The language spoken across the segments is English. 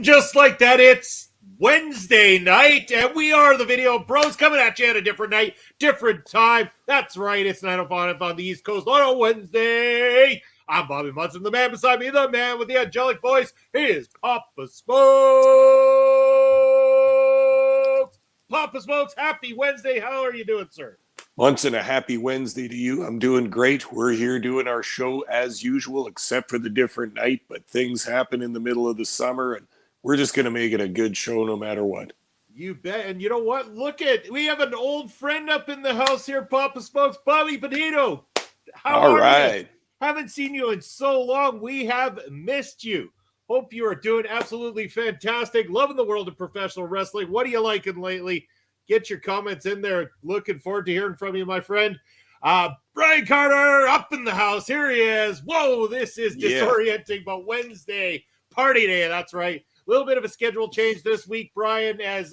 Just like that, it's Wednesday night, and we are the Video Bros coming at you at a different night, different time. That's right, it's 9:05 on the East Coast on a Wednesday. I'm Bobby Munson, the man beside me, the man with the angelic voice. He is Papa Smokes. Papa Smokes, happy Wednesday. How are you doing, sir? Munson, a happy Wednesday to you. I'm doing great. We're here doing our show as usual, except for the different night, but things happen in the middle of the summer, and we're just going to make it a good show no matter what. You bet. And you know what? We have an old friend up in the house here, Papa Smokes, Bobby Benito. How are you? Haven't seen you in so long. We have missed you. Hope you are doing absolutely fantastic. Loving the world of professional wrestling. What are you liking lately? Get your comments in there. Looking forward to hearing from you, my friend. Brian Carter up in the house. Here he is. Whoa, this is disorienting, but Wednesday, party day. That's right. A little bit of a schedule change this week, Brian, as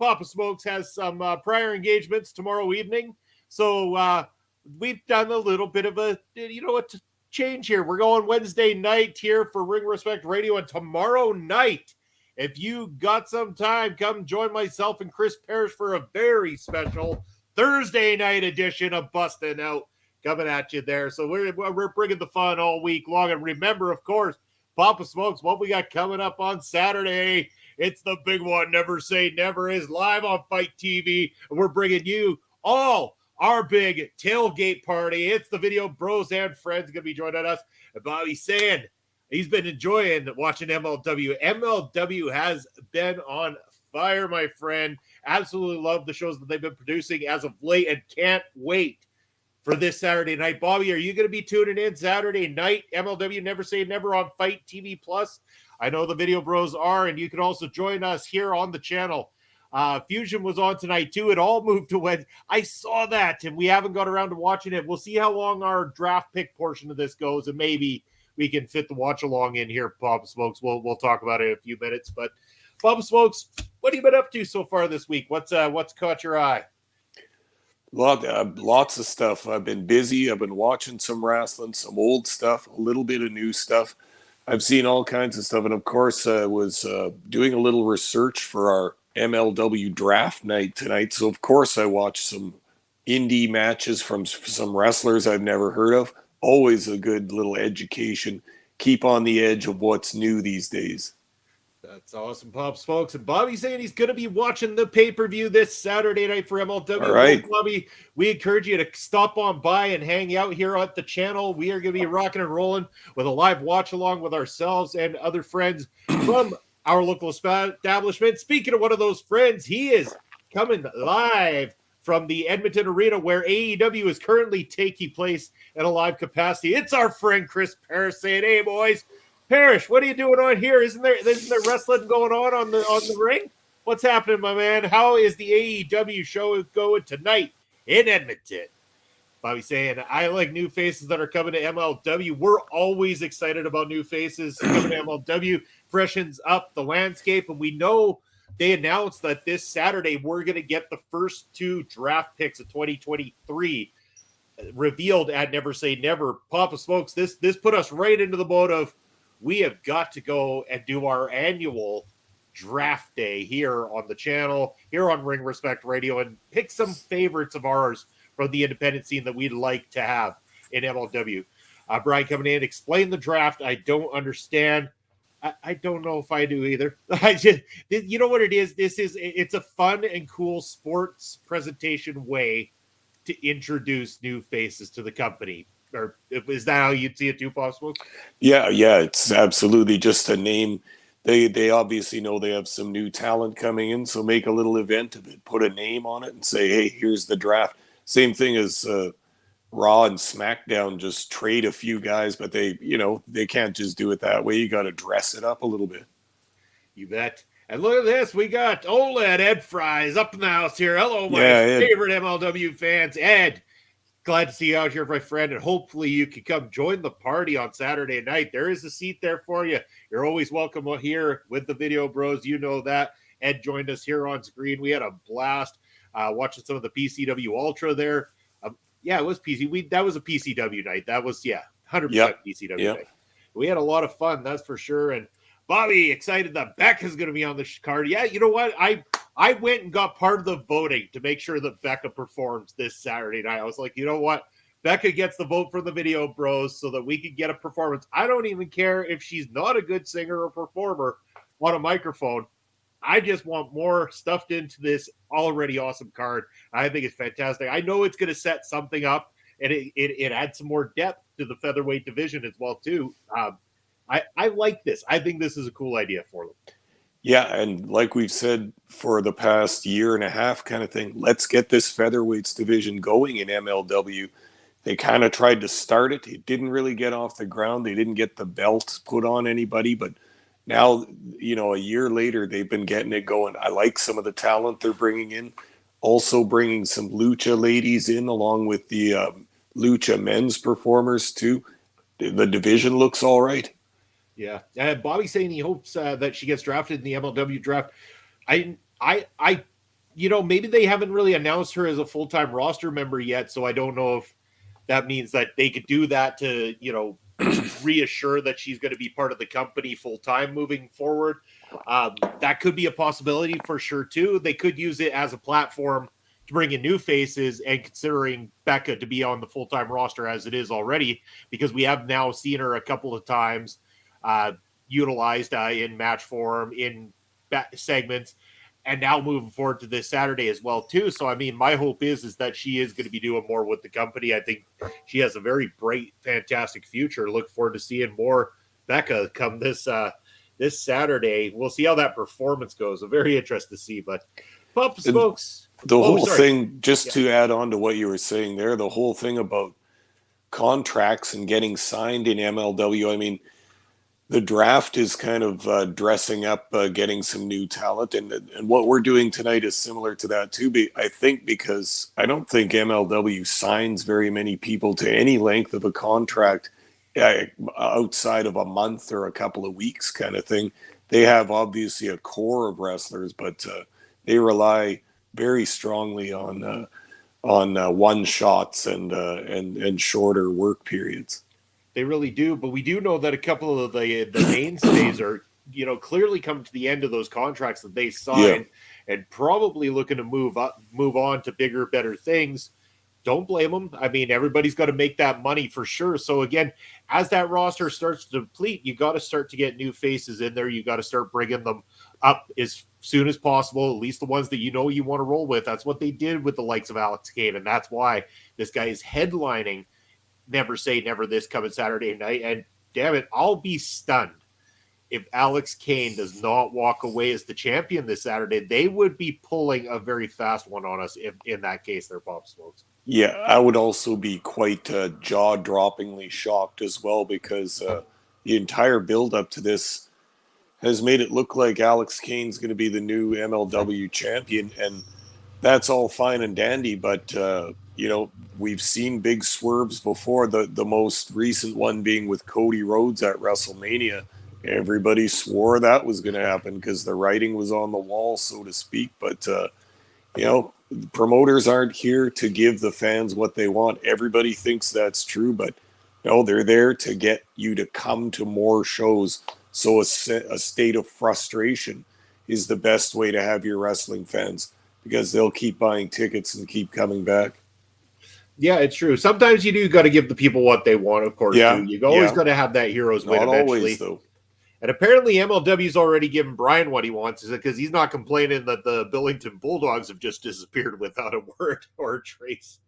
Papa Smokes has some prior engagements tomorrow evening. So we've done a little bit of a, change here. We're going Wednesday night here for Ring Respect Radio, and tomorrow night, if you got some time, come join myself and Chris Parrish for a very special Thursday night edition of Bustin' Out coming at you there. So we're bringing the fun all week long. And remember, of course, Papa Smokes, what we got coming up on Saturday, it's the big one. Never Say Never is live on Fight TV. And we're bringing you all our big tailgate party. It's the Video Bros and friends going to be joining us. And Bobby's saying he's been enjoying watching MLW. MLW has been on fire, my friend. Absolutely love the shows that they've been producing as of late and can't wait for this Saturday night. Bobby, are you going to be tuning in Saturday night? MLW Never Say Never on Fight TV Plus. I know the Video Bros are, and you can also join us here on the channel. Fusion was on tonight too. It all moved to Wednesday. I saw that, and we haven't got around to watching it. We'll see how long our draft pick portion of this goes, and maybe we can fit the watch along in here, Bob Smokes. We'll talk about it in a few minutes. But Bob Smokes, what have you been up to so far this week? What's caught your eye? Lots of stuff. I've been busy. I've been watching some wrestling, some old stuff, a little bit of new stuff. I've seen all kinds of stuff, and of course, I was doing a little research for our MLW draft night tonight. So of course, I watched some indie matches from some wrestlers I've never heard of. Always a good little education. Keep on the edge of what's new these days. That's awesome, Bob Smokes. And Bobby's saying he's going to be watching the pay-per-view this Saturday night for MLW. All right. Well, Bobby, we encourage you to stop on by and hang out here at the channel. We are going to be rocking and rolling with a live watch-along with ourselves and other friends from our local establishment. Speaking of one of those friends, he is coming live from the Edmonton Arena where AEW is currently taking place in a live capacity. It's our friend Chris Parrish saying, "Hey, boys. Parrish, what are you doing on here? Isn't there wrestling going on the ring? What's happening, my man? How is the AEW show going tonight in Edmonton?" Bobby saying, "I like new faces that are coming to MLW. We're always excited about new faces coming to MLW. Freshens up the landscape, and we know they announced that this Saturday we're going to get the first 2 draft picks of 2023 revealed at Never Say Never." Papa Smokes, this put us right into the mode of we have got to go and do our annual draft day here on the channel, here on Ring Respect Radio, and pick some favorites of ours from the independent scene that we'd like to have in MLW. Brian coming in, explain the draft. I don't understand. I don't know if I do either. You know what it is? It's a fun and cool sports presentation way to introduce new faces to the company. Or is that how you'd see it too, possible? Yeah, it's absolutely just a name. They obviously know they have some new talent coming in, so make a little event of it. Put a name on it and say, hey, here's the draft. Same thing as Raw and SmackDown, just trade a few guys, but they can't just do it that way. You got to dress it up a little bit. You bet. And look at this. We got OLED Ed Fries up in the house here. Hello, my favorite MLW fans. Ed, glad to see you out here, my friend, and hopefully you can come join the party on Saturday night. There is a seat there for you. You're always welcome here with the Video Bros. You know that. Ed joined us here on screen. We had a blast watching some of the PCW Ultra there. It was PC. That was a PCW night. That was 100% PCW night. We had a lot of fun, that's for sure. And Bobby, excited that Becca's going to be on the card. Yeah, you know what? I went and got part of the voting to make sure that Becca performs this Saturday night. I was like, you know what? Becca gets the vote for the Video Bros so that we can get a performance. I don't even care if she's not a good singer or performer on a microphone. I just want more stuffed into this already awesome card. I think it's fantastic. I know it's going to set something up, and it adds some more depth to the featherweight division as well, too. I like this. I think this is a cool idea for them. Yeah, and like we've said for the past year and a half kind of thing, let's get this featherweights division going in MLW. They kind of tried to start it. It didn't really get off the ground. They didn't get the belt put on anybody, but now, a year later, they've been getting it going. I like some of the talent they're bringing in. Also bringing some lucha ladies in along with the lucha men's performers too. The division looks all right. Yeah. Bobby's saying he hopes that she gets drafted in the MLW draft. Maybe they haven't really announced her as a full-time roster member yet, so I don't know if that means that they could do that to, reassure that she's going to be part of the company full-time moving forward. That could be a possibility for sure too. They could use it as a platform to bring in new faces, and considering Becca to be on the full-time roster as it is already, because we have now seen her a couple of times utilized in match form, in segments, and now moving forward to this Saturday as well too. So, I mean, my hope is that she is going to be doing more with the company. I think she has a very bright, fantastic future. Look forward to seeing more Becca come this Saturday. We'll see how that performance goes. I'm very interested to see, but Pump Smokes. The whole thing, just to add on to what you were saying there, the whole thing about contracts and getting signed in MLW, I mean, the draft is kind of dressing up, getting some new talent, and what we're doing tonight is similar to that too. I think because I don't think MLW signs very many people to any length of a contract outside of a month or a couple of weeks, kind of thing. They have obviously a core of wrestlers, but they rely very strongly on one shots and shorter work periods. They really do, but we do know that a couple of the mainstays are, clearly coming to the end of those contracts that they signed, and probably looking to move on to bigger, better things. Don't blame them. I mean, everybody's got to make that money for sure. So again, as that roster starts to deplete, you got to start to get new faces in there. You got to start bringing them up as soon as possible, at least the ones that you want to roll with. That's what they did with the likes of Alex Kane, and that's why this guy is headlining Never Say Never this coming Saturday night. And damn it, I'll be stunned if Alex Kane does not walk away as the champion this Saturday. They would be pulling a very fast one on us if, in that case, they're Pop Smokes. Yeah, I would also be quite jaw-droppingly shocked as well, because the entire build-up to this has made it look like Alex Kane's going to be the new MLW champion, and that's all fine and dandy, but we've seen big swerves before. The most recent one being with Cody Rhodes at WrestleMania. Everybody swore that was going to happen because the writing was on the wall, so to speak. But promoters aren't here to give the fans what they want. Everybody thinks that's true, but no, they're there to get you to come to more shows. So a state of frustration is the best way to have your wrestling fans, because they'll keep buying tickets and keep coming back. Yeah, it's true. Sometimes you do got to give the people what they want, of course. Yeah, You always got to have that hero's win eventually. Always, though. And apparently MLW's already given Brian what he wants, is because he's not complaining that the Billington Bulldogs have just disappeared without a word or a trace.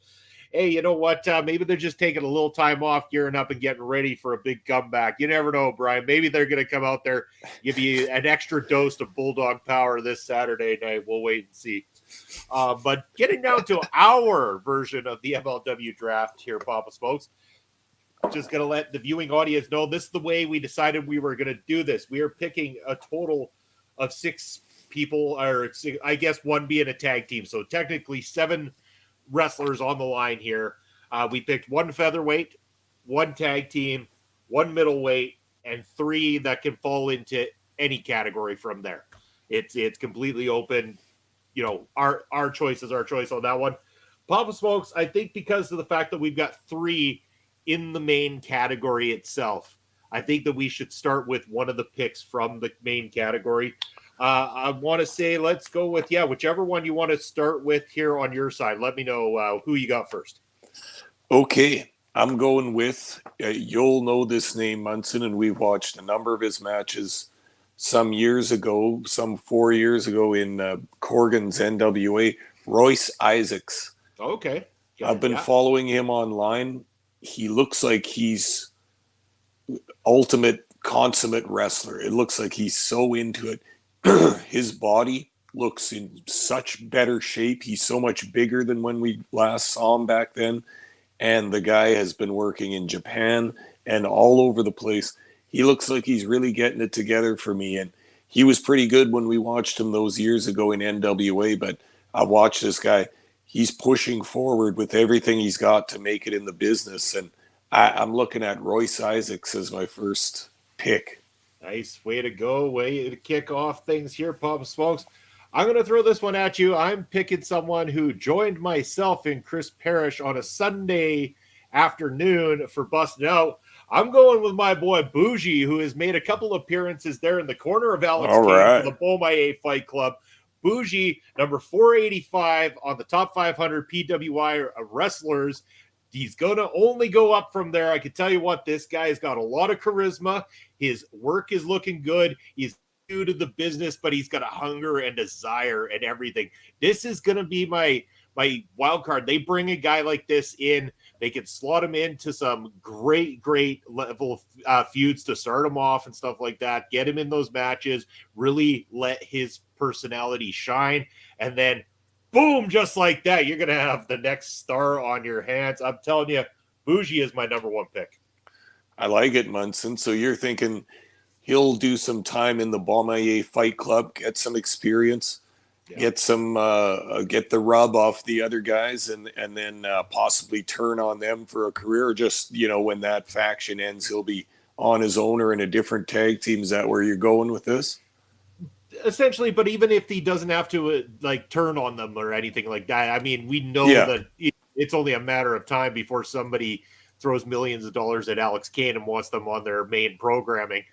Hey, you know what? Maybe they're just taking a little time off, gearing up and getting ready for a big comeback. You never know, Brian. Maybe they're going to come out there, give you an extra dose of Bulldog power this Saturday night. We'll wait and see. But getting down to our version of the MLW draft here, Papa Smokes, just going to let the viewing audience know this is the way we decided we were going to do this. We are picking a total of 6 people, or I guess one being a tag team. So technically 7 wrestlers on the line here. We picked 1 featherweight, 1 tag team, 1 middleweight, and 3 that can fall into any category from there. It's completely open. Our choice is our choice on that one. Papa Smokes, I think because of the fact that we've got 3 in the main category itself, I think that we should start with one of the picks from the main category. I want to say, let's go with, whichever one you want to start with here on your side. Let me know who you got first. Okay, I'm going with, you'll know this name, Munson, and we've watched a number of his matches some years ago, some 4 years ago in Corgan's NWA, Royce Isaacs. Okay. I've been following him online. He looks like he's ultimate consummate wrestler. It looks like he's so into it. His body looks in such better shape. He's so much bigger than when we last saw him back then. And the guy has been working in Japan and all over the place. He looks like he's really getting it together for me. And he was pretty good when we watched him those years ago in NWA. But I've watched this guy. He's pushing forward with everything he's got to make it in the business. And I'm looking at Royce Isaacs as my first pick. Nice. Way to go. Way to kick off things here, Papa Smokes. I'm going to throw this one at you. I'm picking someone who joined myself and Chris Parrish on a Sunday afternoon for Busting Out. I'm going with my boy Bougie, who has made a couple appearances there in the corner of Alex Kane for the Beaumaye Fight Club. Bougie, number 485 on the top 500 PWI wrestlers. He's going to only go up from there. I can tell you what, this guy has got a lot of charisma. His work is looking good. He's new to the business, but he's got a hunger and desire and everything. This is going to be my wild card. They bring a guy like this in. They can slot him into some great level feuds to start him off and stuff like that. Get him in those matches. Really let his personality shine. And then, boom, just like that, you're going to have the next star on your hands. I'm telling you, Bougie is my number 1 pick. I like it, Munson. So you're thinking he'll do some time in the Beaumont Fight Club, get some experience, get the rub off the other guys, and then possibly turn on them for a career. Just, when that faction ends, he'll be on his own or in a different tag team. Is that where you're going with this? Essentially, but even if he doesn't have to turn on them or anything like that, I mean, we know that it's only a matter of time before somebody throws millions of dollars at Alex Kane and wants them on their main programming.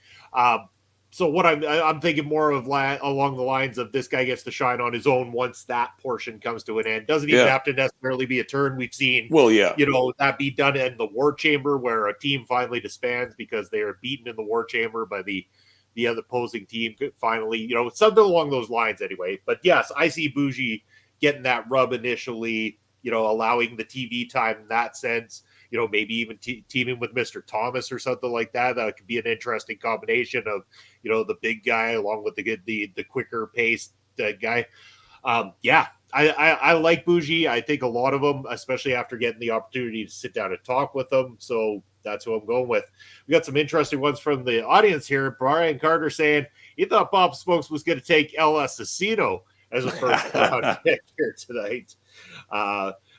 So what I'm thinking more of along the lines of this guy gets to shine on his own once that portion comes to an end. Doesn't even have to necessarily be a turn. We've seen, that be done in the War Chamber where a team finally disbands because they are beaten in the War Chamber by the other opposing team. Finally, something along those lines anyway. But yes, I see Bougie getting that rub initially, allowing the TV time in that sense. Maybe even teaming with Mr. Thomas or something like that. That could be an interesting combination of, the big guy along with the quicker paced guy. I like Bougie. I think a lot of them, especially after getting the opportunity to sit down and talk with them. So that's who I'm going with. We got some interesting ones from the audience here. Brian Carter saying he thought Bob Smokes was going to take El Asesino as a first round pick here tonight.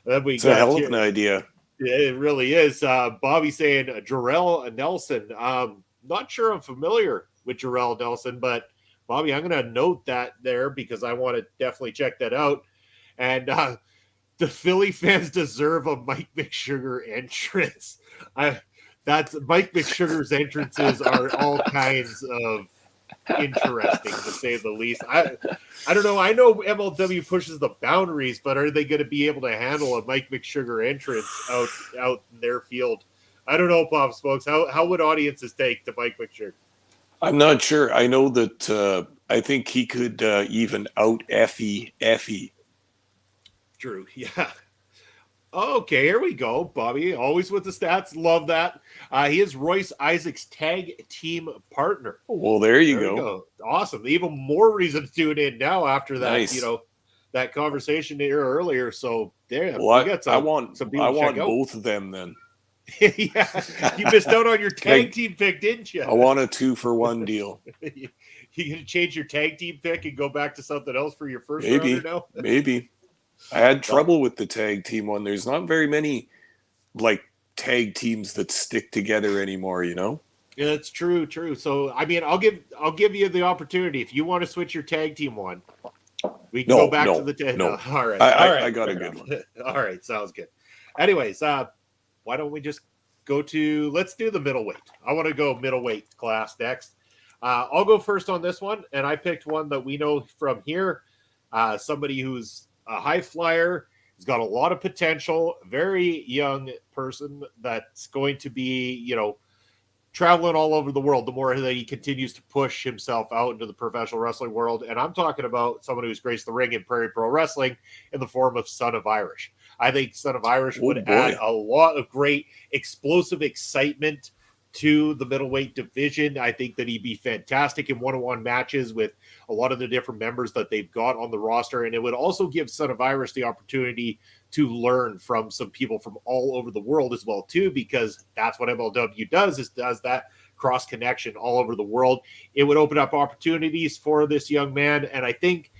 Then it's a hell of an idea. It really is. Bobby saying Jarrell Nelson. Not sure I'm familiar with Jarrell Nelson, but Bobby, I'm going to note that there because I want to definitely check that out. And the Philly fans deserve a Mike McSugar entrance. That's Mike McSugar's entrances are all kinds of interesting, to say the least. I don't know. I know MLW pushes the boundaries, but are they going to be able to handle a Mike McSugar entrance out in their field? I don't know, Pop Smokes. How would audiences take to Mike McSugar? I'm not sure. I know that I think he could even out Effie. True. Yeah. Okay, here we go, Bobby. Always with the stats. Love that. He is Royce Isaac's tag team partner. Well, there you go. Awesome. Even more reason to tune in now after that, nice. That conversation here earlier. So there. Well, I want both of them then. Yeah, you missed out on your tag team pick, didn't you? I want a 2-for-1 deal. You gonna change your tag team pick and go back to something else for your first rounder now? Maybe. I had trouble with the tag team one. There's not very many tag teams that stick together anymore, Yeah, that's true. So I mean, I'll give you the opportunity if you want to switch your tag team one. We can go back to the tag. No. All right. I got a good one. All right, sounds good. Anyways, why don't we just let's do the middleweight. I want to go middleweight class next. I'll go first on this one, and I picked one that we know from here. Somebody who's a high flyer. He's got a lot of potential, very young person that's going to be, traveling all over the world the more that he continues to push himself out into the professional wrestling world. And I'm talking about someone who's graced the ring in Prairie Pro Wrestling in the form of Son of Irish. I think Son of Irish would add a lot of great explosive excitement to the middleweight division. I think that he'd be fantastic in one-on-one matches with a lot of the different members that they've got on the roster. And it would also give Son of Irish the opportunity to learn from some people from all over the world as well, too, because that's what MLW does that cross connection all over the world. It would open up opportunities for this young man. And I think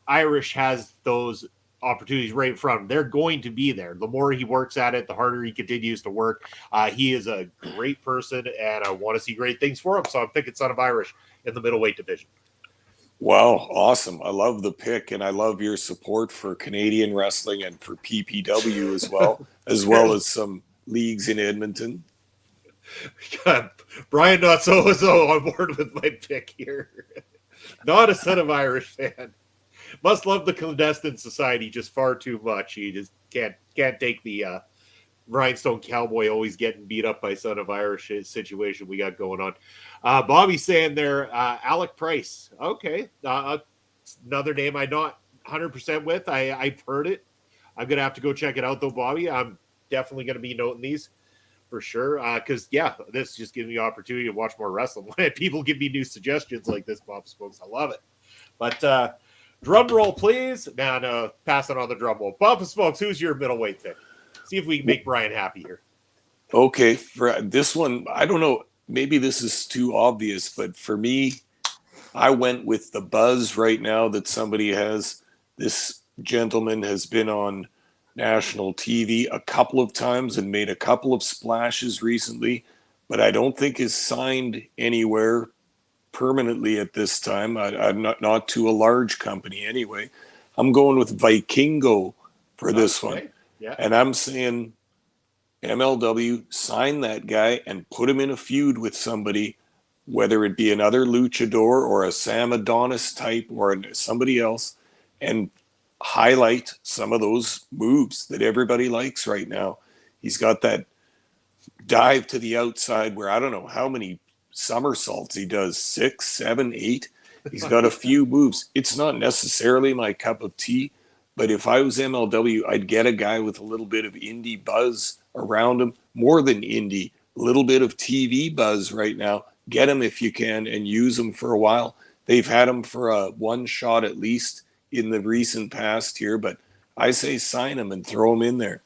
Irish has those opportunities right in front of him. They're going to be there. The more he works at it, the harder he continues to work. He is a great person, and I want to see great things for him. So I'm picking Son of Irish in the middleweight division. Wow, awesome. I love the pick, and I love your support for Canadian wrestling and for PPW as well as some leagues in Edmonton. God, Brian not so on board with my pick here. Not a Son of Irish fan. Must love the clandestine society just far too much. He just can't take the rhinestone cowboy always getting beat up by Son of Irish situation we got going on. Bobby's saying there, Alec Price. Okay. Another name I'm not 100% with. I've heard it. I'm going to have to go check it out, though, Bobby. I'm definitely going to be noting these for sure. Because, this just gives me the opportunity to watch more wrestling. When people give me new suggestions like this, Bob Smokes, I love it. But drum roll, please. No, pass it on the drum roll. Bob Smokes, who's your middleweight pick? See if we can make Brian happy here. Okay, for this one, I don't know. maybe this is too obvious, but for me, I went with the buzz right now that somebody has. This gentleman has been on national TV a couple of times and made a couple of splashes recently, but I don't think is signed anywhere permanently at this time. I'm not to a large company anyway. I'm going with Vikingo for this one. Yeah. And I'm saying MLW, sign that guy and put him in a feud with somebody, whether it be another luchador or a Sam Adonis type or somebody else, and highlight some of those moves that everybody likes right now. He's got that dive to the outside where I don't know how many somersaults he does, 6, 7, 8. He's got a few moves. It's not necessarily my cup of tea, but if I was MLW, I'd get a guy with a little bit of indie buzz around him, more than indie, a little bit of TV buzz right now. Get him if you can and use him for a while. They've had him for a one shot at least in the recent past here, but I say sign him and throw him in there.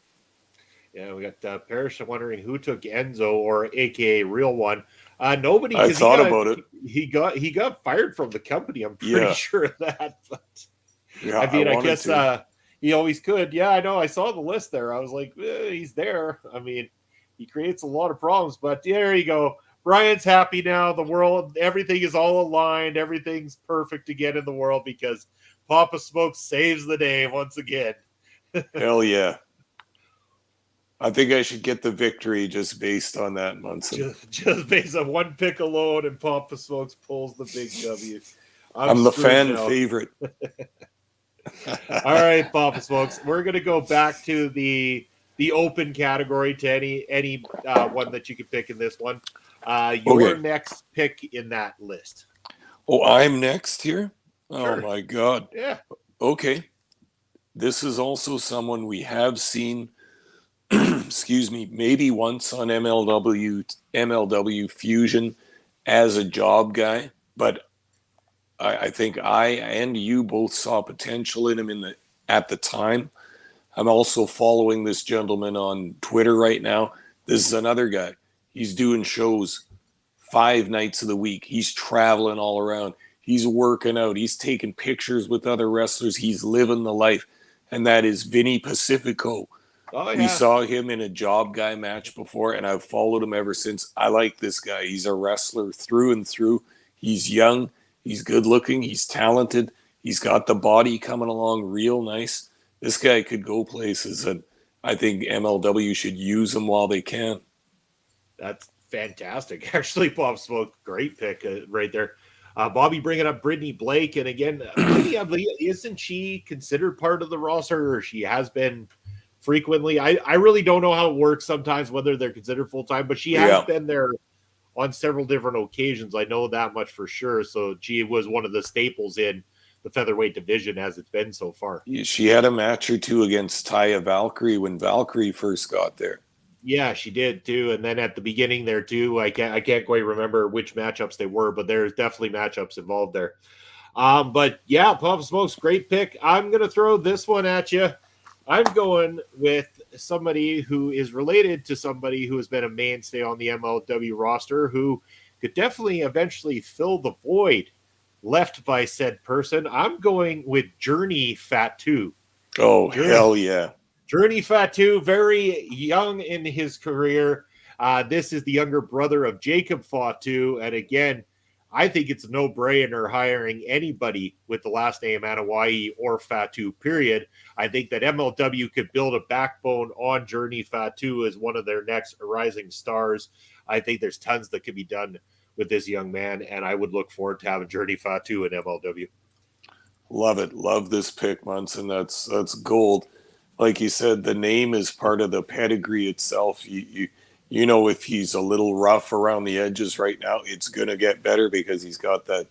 Yeah, we got Parrish wondering who took Enzo, or AKA Real One. Nobody. I thought about it. He got fired from the company. I'm pretty sure of that. But yeah, I mean, I guess he always could. Yeah, I know. I saw the list there. I was like, he's there. I mean, he creates a lot of problems. But there you go. Brian's happy now. The world, everything is all aligned. Everything's perfect again in the world because Papa Smoke saves the day once again. Hell yeah. I think I should get the victory just based on that, Munson. Just based on one pick alone, and Papa Smokes pulls the big W. I'm the fan favorite. All right, Papa Smokes. We're going to go back to the open category to any one that you can pick in this one. Your next pick in that list. Oh, I'm next here? Sure. Oh, my God. Yeah. Okay. This is also someone we have seen, excuse me, maybe once on MLW Fusion as a job guy, but I think I and you both saw potential in him at the time. I'm also following this gentleman on Twitter right now. This is another guy. He's doing shows 5 nights of the week. He's traveling all around. He's working out. He's taking pictures with other wrestlers. He's living the life. And that is Vinny Pacifico. Oh, yeah. We saw him in a job guy match before, and I've followed him ever since. I like this guy. He's a wrestler through and through. He's young. He's good looking. He's talented. He's got the body coming along real nice. This guy could go places, and I think MLW should use him while they can. That's fantastic. Actually, Bob Smoke, great pick right there. Bobby bringing up Brittany Blake, and again, isn't she considered part of the roster, or she has been frequently? I really don't know how it works sometimes, whether they're considered full-time, but she has been there on several different occasions. I know that much for sure. So she was one of the staples in the featherweight division as it's been so far. She had a match or two against Taya Valkyrie when Valkyrie first got there. Yeah, she did too. And then at the beginning there too, I can't quite remember which matchups they were, but there's definitely matchups involved there. But yeah, Papa Smokes, great pick. I'm going to throw this one at you. I'm going with somebody who is related to somebody who has been a mainstay on the MLW roster, who could definitely eventually fill the void left by said person. I'm going with Journey Fatu. Oh, hell yeah. Journey Fatu, very young in his career. This is the younger brother of Jacob Fatu. And again, I think it's a no-brainer hiring anybody with the last name Anawai or Fatu, period. I think that MLW could build a backbone on Journey Fatu as one of their next rising stars. I think there's tons that could be done with this young man, and I would look forward to having Journey Fatu in MLW. Love it. Love this pick, Munson. That's gold. Like you said, the name is part of the pedigree itself. You know, if he's a little rough around the edges right now, it's going to get better because he's got that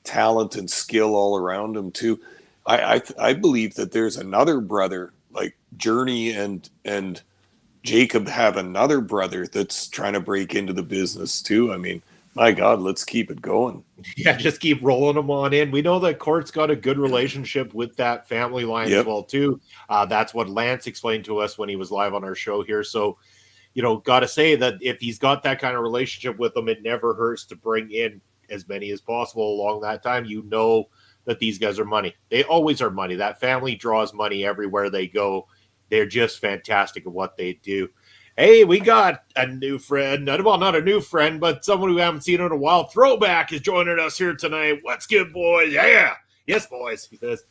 talent and skill all around him too. I believe that there's another brother, like Journey and Jacob have another brother that's trying to break into the business too. I mean, my God, let's keep it going. Yeah, just keep rolling them on in. We know that Court's got a good relationship with that family line as well too. That's what Lance explained to us when he was live on our show here. So got to say that if he's got that kind of relationship with them, it never hurts to bring in as many as possible along that time. That these guys are money. They always are money. That family draws money everywhere they go. They're just fantastic at what they do. Hey, we got a new friend. Well, not a new friend, but someone we haven't seen in a while. Throwback is joining us here tonight. What's good, boys? Yeah. Yes, boys. He says,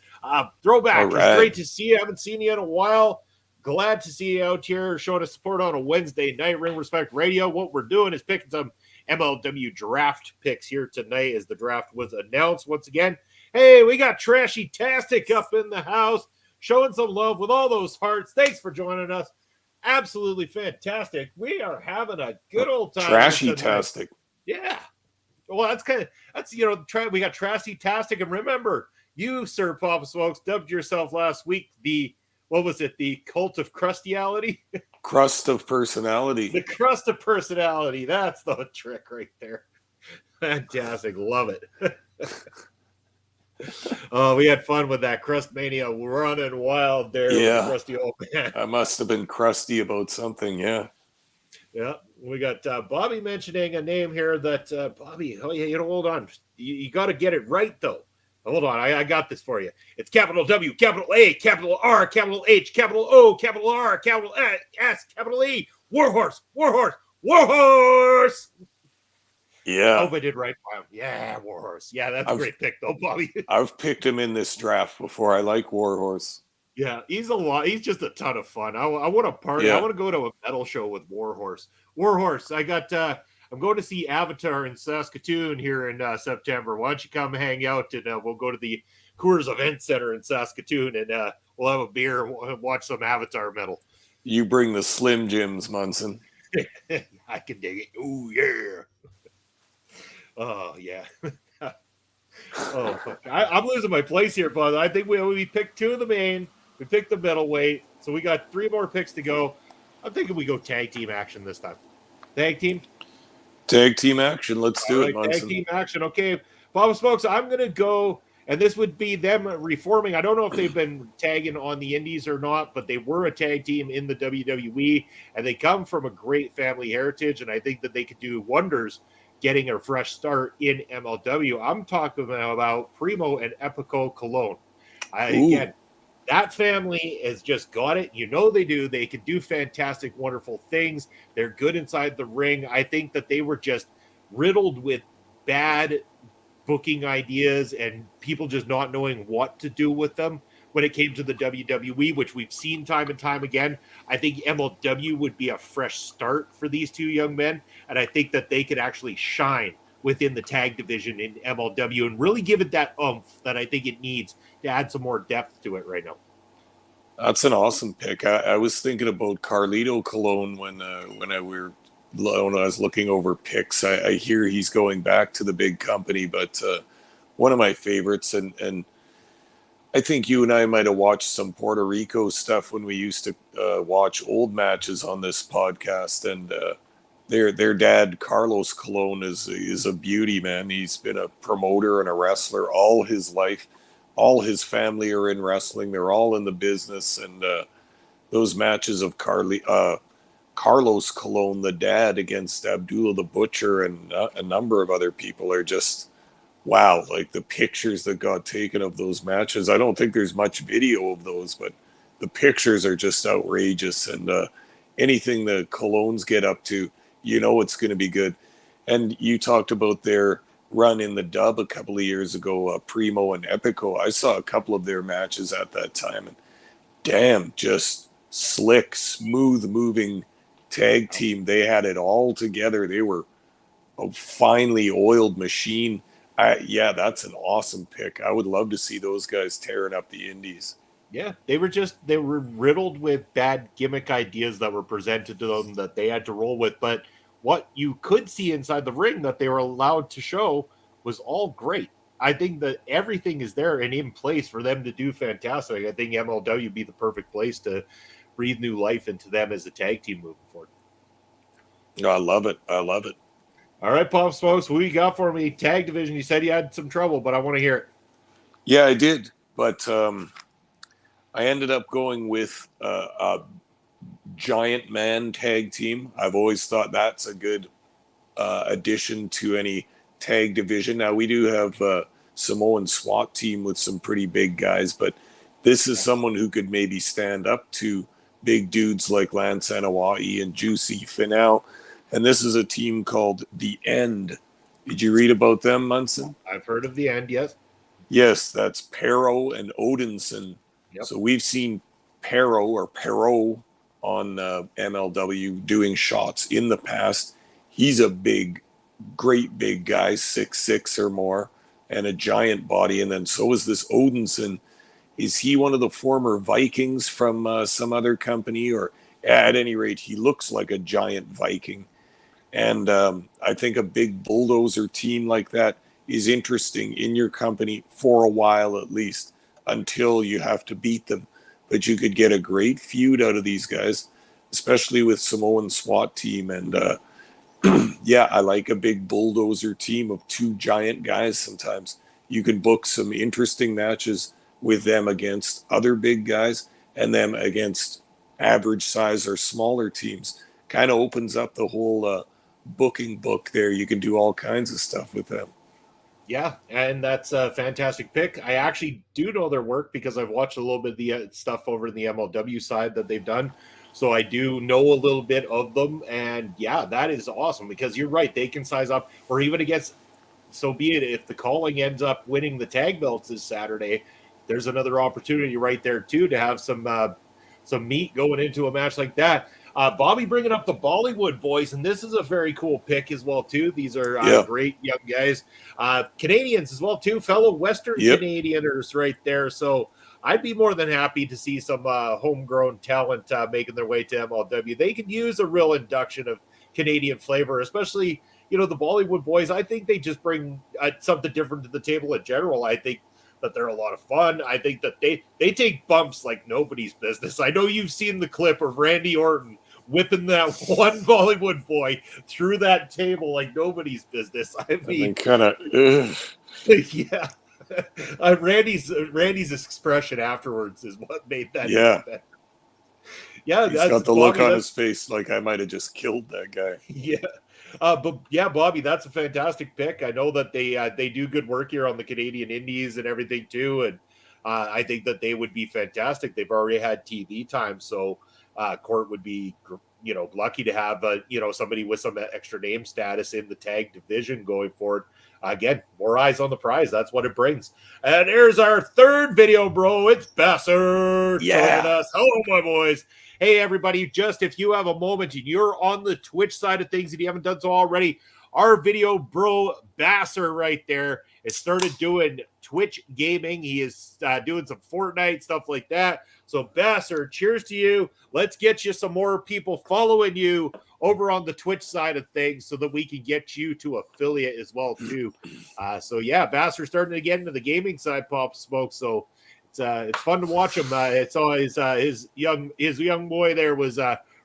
Throwback, Right. It's great to see you. I haven't seen you in a while. Glad to see you out here showing us support on a Wednesday night. Ring Respect Radio. What we're doing is picking some MLW draft picks here tonight as the draft was announced once again. Hey, we got Trashy-tastic up in the house, showing some love with all those hearts. Thanks for joining us. Absolutely fantastic. We are having a good old time. Trashy-tastic. Yeah. Well, we got Trashy-tastic. And remember, you, Sir Papa Smokes, dubbed yourself last week the cult of crustiality? Crust of personality. The crust of personality. That's the trick right there. Fantastic. Love it. Oh, we had fun with that Crust Mania running wild there. Yeah. With the crusty old man. I must have been crusty about something. Yeah. Yeah. We got Bobby mentioning a name here that Bobby, hold on. You got to get it right, though. Hold on. I got this for you. It's capital W, capital A, capital R, capital H, capital O, capital R, capital S, capital E. Warhorse, Warhorse, Warhorse. Yeah. I hope I did right. Yeah, Warhorse. Yeah, that's a great pick, though, Bobby. I've picked him in this draft before. I like Warhorse. Yeah, he's just a ton of fun. I want to party. Yeah. I want to go to a metal show with Warhorse. Warhorse, I'm going to see Avatar in Saskatoon here in September. Why don't you come hang out and we'll go to the Coors Event Center in Saskatoon and we'll have a beer and watch some Avatar metal. You bring the Slim Jims, Munson. I can dig it. Ooh, yeah. Oh, yeah. Oh, fuck. I'm losing my place here, bud. I think we picked two of the main. We picked the middleweight. So we got three more picks to go. I'm thinking we go tag team action this time. Tag team? Tag team action. Let's do it, Munson. Tag team action. Okay. Bob Smokes, I'm going to go, and this would be them reforming. I don't know if they've been tagging on the indies or not, but they were a tag team in the WWE, and they come from a great family heritage, and I think that they could do wonders getting a fresh start in MLW. I'm talking about Primo and Epico Cologne. Again, that family has just got it. They do. They can do fantastic, wonderful things. They're good inside the ring. I think that they were just riddled with bad booking ideas and people just not knowing what to do with them when it came to the WWE, which we've seen time and time again. I think MLW would be a fresh start for these two young men, and I think that they could actually shine within the tag division in MLW and really give it that oomph that I think it needs to add some more depth to it right now. That's an awesome pick. I was thinking about Carlito Colon when I was looking over picks. I hear he's going back to the big company, but one of my favorites, and I think you and I might have watched some Puerto Rico stuff when we used to watch old matches on this podcast, and their dad Carlos Colon is a beauty, man. He's been a promoter and a wrestler all his life. All his family are in wrestling. They're all in the business, and those matches of Carlos Colon, the dad, against Abdullah the Butcher and a number of other people are just wow. Like the pictures that got taken of those matches. I don't think there's much video of those, but the pictures are just outrageous. And anything the Colognes get up to, it's going to be good. And you talked about their run in the dub a couple of years ago, Primo and Epico. I saw a couple of their matches at that time, and damn, just slick, smooth moving tag team. They had it all together. They were a finely oiled machine. That's an awesome pick. I would love to see those guys tearing up the indies. Yeah, they were riddled with bad gimmick ideas that were presented to them that they had to roll with. But what you could see inside the ring that they were allowed to show was all great. I think that everything is there and in place for them to do fantastic. I think MLW would be the perfect place to breathe new life into them as a tag team moving forward. I love it. I love it. All right, Pop Smokes, what you got for me? Tag division, you said you had some trouble, but I want to hear it. Yeah, I did. But I ended up going with giant man tag team. I've always thought that's a good addition to any tag division. Now we do have Samoan SWAT team with some pretty big guys, but this is someone who could maybe stand up to big dudes like Lance Anawai and Juicy Finau. And this is a team called The End. Did you read about them, Munson? I've heard of The End, yes. Yes, that's Perro and Odinson. Yep. So we've seen Perro on MLW doing shots in the past. He's a great big guy, 6'6" or more, and a giant body. And then so is this Odinson. Is he one of the former Vikings from some other company? Or at any rate, he looks like a giant Viking. And I think a big bulldozer team like that is interesting in your company for a while at least, until you have to beat them. But you could get a great feud out of these guys, especially with Samoan SWAT team. And yeah, I like a big bulldozer team of two giant guys sometimes. You can book some interesting matches with them against other big guys and them against average size or smaller teams. Kind of opens up the whole booking book there. You can do all kinds of stuff with them. Yeah, and that's a fantastic pick. I actually do know their work because I've watched a little bit of the stuff over in the MLW side that they've done. So I do know a little bit of them. And yeah, that is awesome because you're right. They can size up, or even against, so be it, if the calling ends up winning the tag belts this Saturday, there's another opportunity right there too to have some meat going into a match like that. Bobby bringing up the Bollywood boys, and this is a very cool pick as well too. These are great young guys, Canadians as well too, fellow Western Canadianers right there. So I'd be more than happy to see some homegrown talent making their way to MLW. They could use a real induction of Canadian flavor, especially the Bollywood boys. I think they just bring something different to the table in general. I think that they're a lot of fun. I think that they take bumps like nobody's business. I know you've seen the clip of Randy Orton whipping that one Bollywood boy through that table like nobody's business. I mean, kind of, yeah. Randy's expression afterwards is what made that. Yeah. Yeah, he's got the look on his face like I might have just killed that guy. Yeah. But yeah, Bobby, that's a fantastic pick. I know that they do good work here on the Canadian Indies and everything too, and I think that they would be fantastic. They've already had TV time, so Court would be lucky to have somebody with some extra name status in the tag division going forward. Again, more eyes on the prize. That's what it brings. And here's our third video, bro. It's Basser joining us. Hello, my boys. Hey, everybody, just if you have a moment and you're on the Twitch side of things and you haven't done so already, our video bro, Basser, right there, has started doing Twitch gaming. He is doing some Fortnite, stuff like that. So, Basser, cheers to you. Let's get you some more people following you over on the Twitch side of things so that we can get you to affiliate as well, too. So, yeah, Basser starting to get into the gaming side, Pop Smoke. So, it's fun to watch him. It's always his young boy there was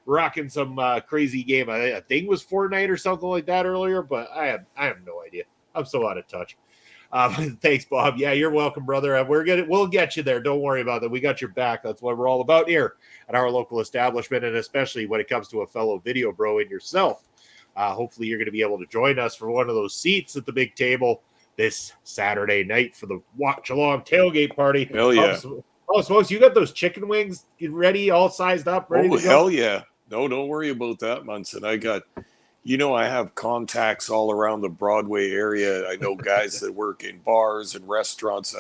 rocking some crazy game. I think it was Fortnite or something like that earlier, but I have no idea. I'm so out of touch. Thanks, Bob. Yeah, you're welcome, brother. We'll get you there. Don't worry about it. We got your back. That's what we're all about here at our local establishment, and especially when it comes to a fellow video bro in yourself. Hopefully, you're going to be able to join us for one of those seats at the big table this Saturday night for the watch along tailgate party. Hell yeah. Oh, Smokes, you got those chicken wings ready, all sized up, ready to go? Hell yeah. No, don't worry about that, Munson. I have contacts all around the Broadway area. I know guys that work in bars and restaurants.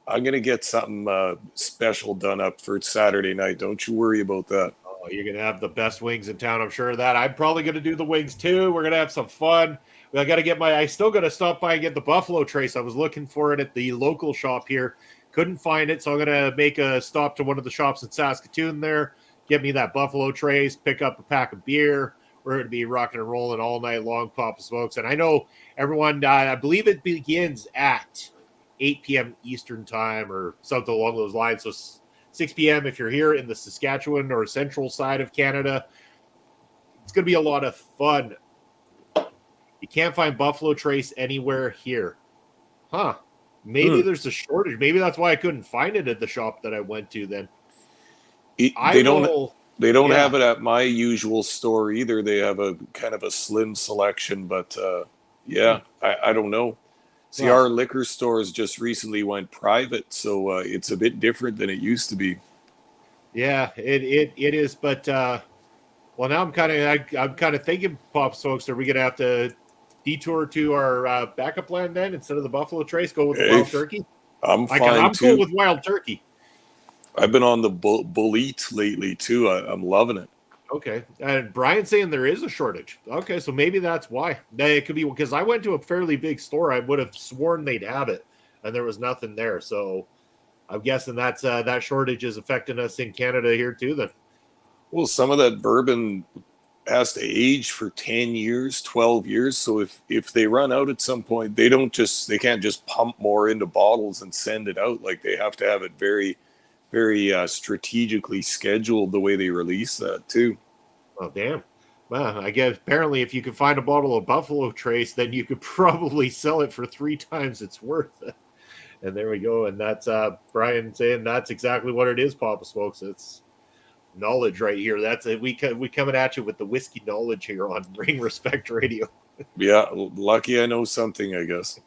I'm going to get something special done up for Saturday night. Don't you worry about that. Oh, you're going to have the best wings in town, I'm sure of that. I'm probably going to do the wings too. We're going to have some fun. I still got to stop by and get the buffalo trace. I was looking for it at the local shop here. Couldn't find it, so I'm going to make a stop to one of the shops in Saskatoon there, get me that buffalo trace, pick up a pack of beer. We're going to be rocking and rolling all night long, Papa Smokes. And I know everyone, I believe it begins at 8 p.m. Eastern time or something along those lines. So 6 p.m. if you're here in the Saskatchewan or central side of Canada. It's going to be a lot of fun. You can't find buffalo trace anywhere here. Huh. Maybe there's a shortage. Maybe that's why I couldn't find it at the shop that I went to then. They don't They don't Yeah. have it at my usual store either. They have a kind of a slim selection, but I don't know. See, Well, our liquor stores just recently went private, so it's a bit different than it used to be. yeah, it is, but well, now I'm kind of thinking, Pop Smokes, are we gonna have to detour to our backup plan then instead of the Buffalo Trace? Go with the Hey, Wild Turkey. I'm fine I'm cool too. with Wild Turkey. I've been on the bull eat lately too. I'm loving it. Okay, and Brian's saying there is a shortage. Okay, so maybe that's why. It could be because I went to a fairly big store. I would have sworn they'd have it, and there was nothing there. So I'm guessing that shortage is affecting us in Canada here too. Then. Well, some of that bourbon has to age for 10 years, 12 years. So if they run out at some point, they can't just pump more into bottles and send it out. Like they have to have it very, very strategically scheduled the way they release that too. Oh, damn. Well, I guess apparently if you could find a bottle of Buffalo Trace, then you could probably sell it for 3 times its worth. And there we go. And that's Brian saying that's exactly what it is, Papa Smokes. It's knowledge right here. That's it. We coming at you with the whiskey knowledge here on Ring Respect Radio. Yeah, lucky I know something, I guess.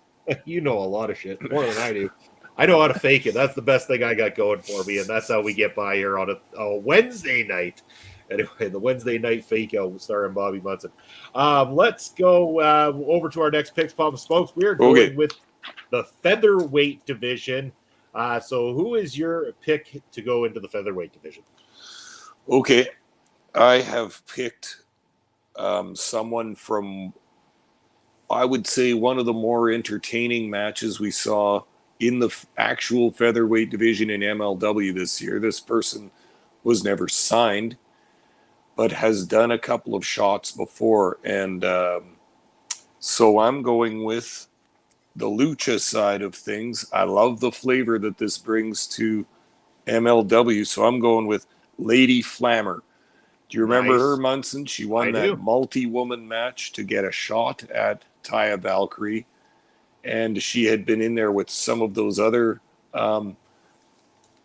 You know a lot of shit, more than I do. I know how to fake it. That's the best thing I got going for me, and that's how we get by here on a Wednesday night. Anyway, the Wednesday night fake out starring Bobby Munson. Let's go over to our next picks, Papa Smokes. We are going with the featherweight division. So who is your pick to go into the featherweight division? Okay, I have picked someone from, I would say, one of the more entertaining matches we saw in the actual featherweight division in MLW this year. This person was never signed, but has done a couple of shots before. And so I'm going with the lucha side of things. I love the flavor that this brings to MLW. So I'm going with Lady Flammer. Do you remember her, Munson? She won that multi-woman match to get a shot at Taya Valkyrie. And she had been in there with some of those other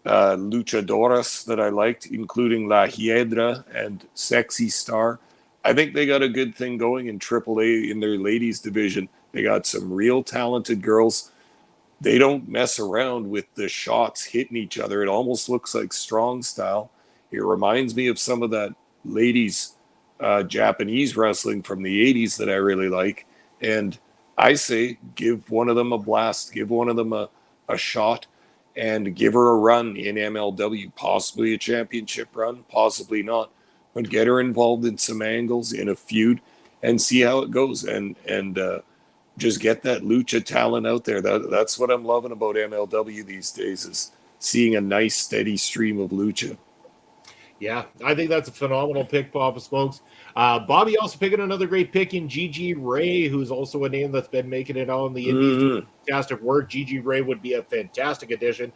luchadoras that I liked, including La Hiedra and Sexy Star. I think they got a good thing going in AAA in their ladies division. They got some real talented girls. They don't mess around with the shots hitting each other. It almost looks like strong style. It reminds me of some of that ladies Japanese wrestling from the 80s that I really like. And I say give one of them a blast, give one of them a shot, and give her a run in MLW, possibly a championship run, possibly not, but get her involved in some angles in a feud and see how it goes, and just get that lucha talent out there. That's what I'm loving about MLW these days, is seeing a nice steady stream of lucha. Yeah, I think that's a phenomenal pick, Papa Smokes. Bobby also picking another great pick in Gigi Ray, who's also a name that's been making it on the Indies. Doing fantastic work. Gigi Ray would be a fantastic addition.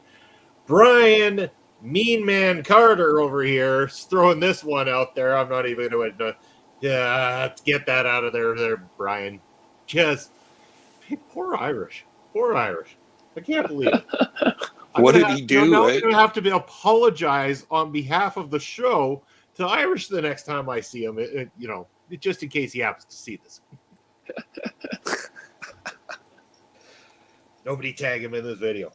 Brian Mean Man Carter over here is throwing this one out there. I'm not even going to get that out of there, Brian. Just poor Irish. I can't believe it. What did he do? Now I'm going to have to apologize on behalf of the show to Irish the next time I see him, just in case he happens to see this. Nobody tag him in this video.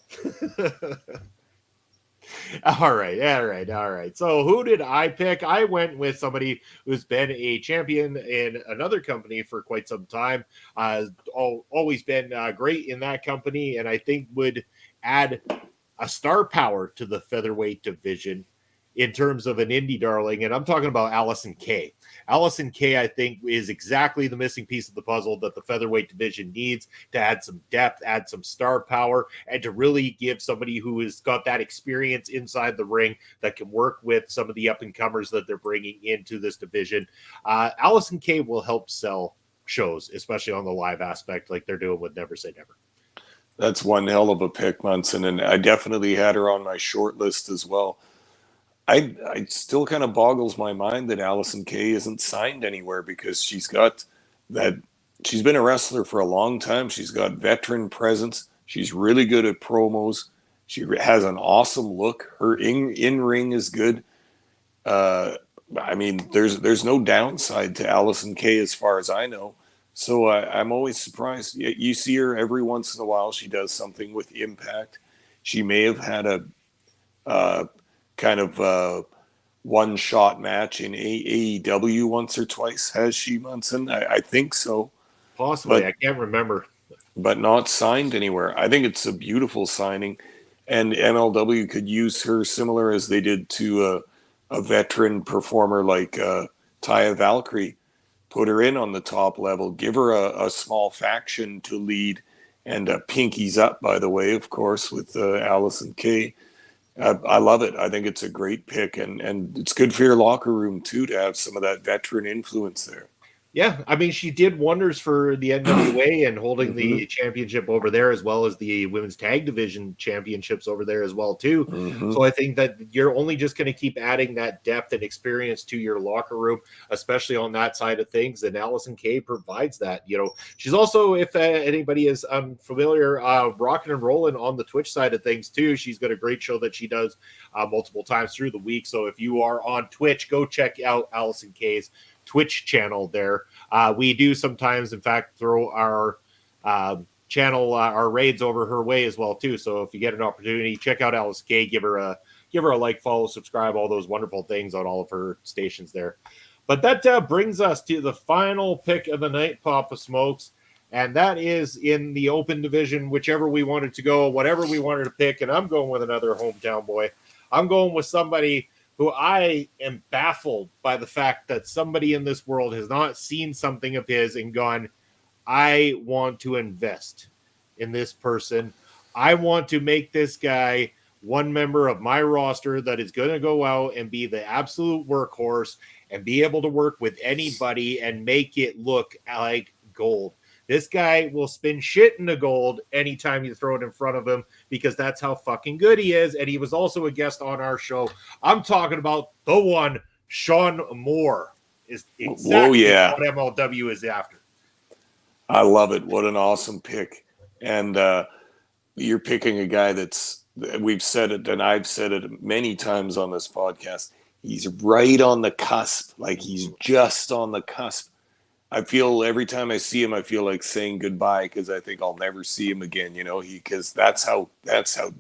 All right. So who did I pick? I went with somebody who's been a champion in another company for quite some time. Always been great in that company, and I think would add a star power to the featherweight division in terms of an indie darling. And I'm talking about Allison Kay. Allison Kay, I think, is exactly the missing piece of the puzzle that the featherweight division needs to add some depth, add some star power, and to really give somebody who has got that experience inside the ring that can work with some of the up-and-comers that they're bringing into this division. Allison Kay will help sell shows, especially on the live aspect like they're doing with Never Say Never. That's one hell of a pick, Munson, and I definitely had her on my short list as well. I still kind of boggles my mind that Allison Kay isn't signed anywhere, because she's got that. She's been a wrestler for a long time. She's got veteran presence. She's really good at promos. She has an awesome look. Her in ring is good. I mean, there's no downside to Allison Kay as far as I know. So I'm always surprised. You see her every once in a while. She does something with Impact. She may have had a uh, kind of one-shot match in AEW once or twice. Has she, Munson? I think so. Possibly. I can't remember. But not signed anywhere. I think it's a beautiful signing. And MLW could use her similar as they did to a veteran performer like Taya Valkyrie. Put her in on the top level, give her a small faction to lead, and pinkies up, by the way, of course, with Allison Kay. I love it. I think it's a great pick, and it's good for your locker room, too, to have some of that veteran influence there. Yeah, I mean, she did wonders for the NWA and holding the championship over there, as well as the women's tag division championships over there as well, too. So I think that you're only just going to keep adding that depth and experience to your locker room, especially on that side of things. And Allison Kay provides that. You know, she's also, if anybody is unfamiliar, rocking and rolling on the Twitch side of things, too. She's got a great show that she does multiple times through the week. So if you are on Twitch, go check out Allison Kay's Twitch channel there. We do sometimes, in fact, throw our channel, our raids over her way as well too. So if you get an opportunity, check out Alice Kay, give her a like, follow, subscribe, all those wonderful things on all of her stations there. But that brings us to the final pick of the night, Papa Smokes, and that is in the open division, whichever we wanted to go, whatever we wanted to pick. And I'm going with another hometown boy. I'm going with somebody who I am baffled by the fact that somebody in this world has not seen something of his and gone, I want to invest in this person. I want to make this guy one member of my roster that is going to go out and be the absolute workhorse and be able to work with anybody and make it look like gold. This guy will spin shit into gold anytime you throw it in front of him because that's how fucking good he is. And he was also a guest on our show. I'm talking about the one, Sean Moore, is exactly what MLW is after. I love it. What an awesome pick. And you're picking a guy we've said it, and I've said it many times on this podcast. He's right on the cusp. Like he's just on the cusp. I feel every time I see him, I feel like saying goodbye because I think I'll never see him again. You know, because that's how